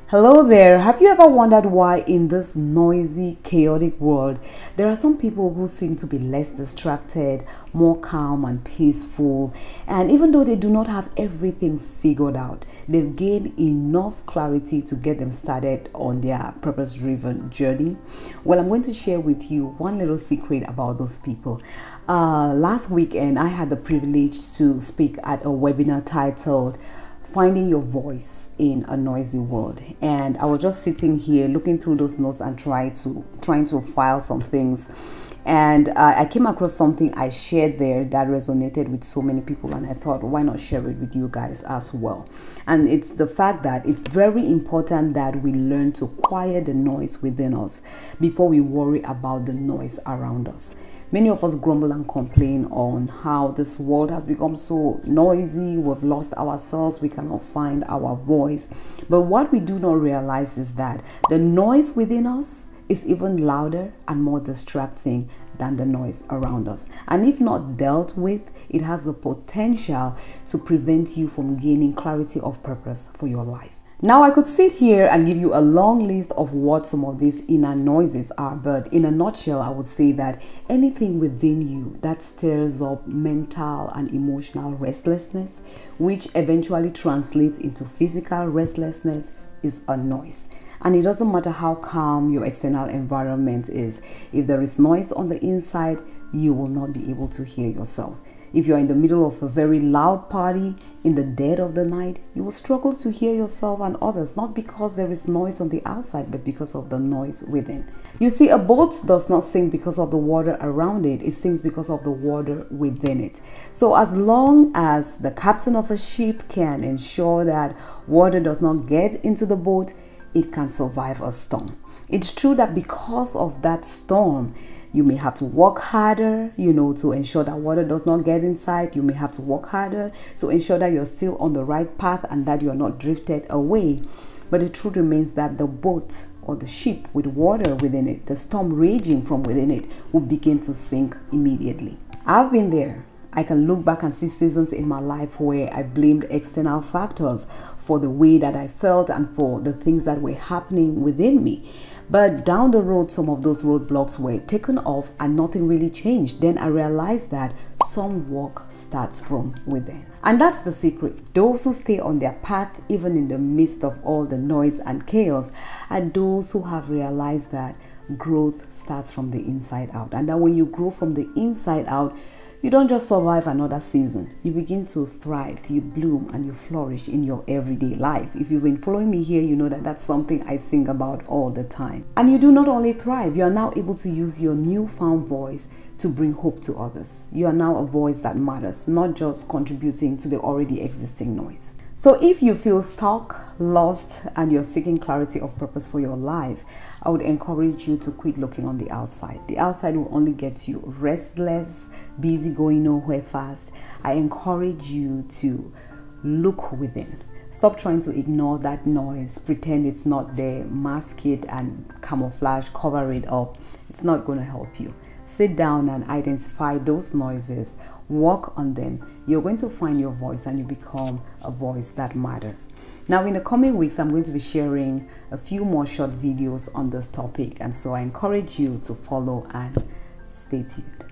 Hello there. Have you ever wondered why in this noisy, chaotic world, there are some people who seem to be less distracted, more calm and peaceful, and even though they do not have everything figured out, they've gained enough clarity to get them started on their purpose-driven journey? Well, I'm going to share with you one little secret about those people. Last weekend, I had the privilege to speak at a webinar titled Finding Your Voice in a Noisy World, and I was just sitting here looking through those notes and trying to file some things, and I came across something I shared there that resonated with so many people, and I thought, why not share it with you guys as well? And it's the fact that it's very important that we learn to quiet the noise within us before we worry about the noise around us. Many of us grumble and complain on how this world has become so noisy, we've lost ourselves, we cannot find our voice. But what we do not realize is that the noise within us is even louder and more distracting than the noise around us. And if not dealt with, it has the potential to prevent you from gaining clarity of purpose for your life. Now, I could sit here and give you a long list of what some of these inner noises are, but in a nutshell, I would say that anything within you that stirs up mental and emotional restlessness, which eventually translates into physical restlessness, is a noise. And it doesn't matter how calm your external environment is. If there is noise on the inside, you will not be able to hear yourself. If you're in the middle of a very loud party in the dead of the night, you will struggle to hear yourself and others, not because there is noise on the outside, but because of the noise within. You see, a boat does not sink because of the water around it. It sinks because of the water within it. So as long as the captain of a ship can ensure that water does not get into the boat, it can survive a storm. It's true that because of that storm, you may have to work harder, to ensure that water does not get inside. You may have to work harder to ensure that you're still on the right path and that you're not drifted away. But the truth remains that the boat or the ship with water within it, the storm raging from within it, will begin to sink immediately. I've been there. I can look back and see seasons in my life where I blamed external factors for the way that I felt and for the things that were happening within me. But down the road, some of those roadblocks were taken off and nothing really changed. Then I realized that some work starts from within. And that's the secret. Those who stay on their path, even in the midst of all the noise and chaos, are those who have realized that growth starts from the inside out. And that when you grow from the inside out, you don't just survive another season. You begin to thrive, you bloom, and you flourish in your everyday life. If you've been following me here, you know that that's something I sing about all the time. And you do not only thrive, you are now able to use your newfound voice to bring hope to others. You are now a voice that matters, not just contributing to the already existing noise. So if you feel stuck, lost, and you're seeking clarity of purpose for your life, I would encourage you to quit looking on the outside. The outside will only get you restless, busy, going nowhere fast. I encourage you to look within. Stop trying to ignore that noise, pretend it's not there, mask it and camouflage, cover it up. It's not going to help you. Sit down and identify those noises, work on them. You're going to find your voice and you become a voice that matters. Now, in the coming weeks, I'm going to be sharing a few more short videos on this topic, and so I encourage you to follow and stay tuned.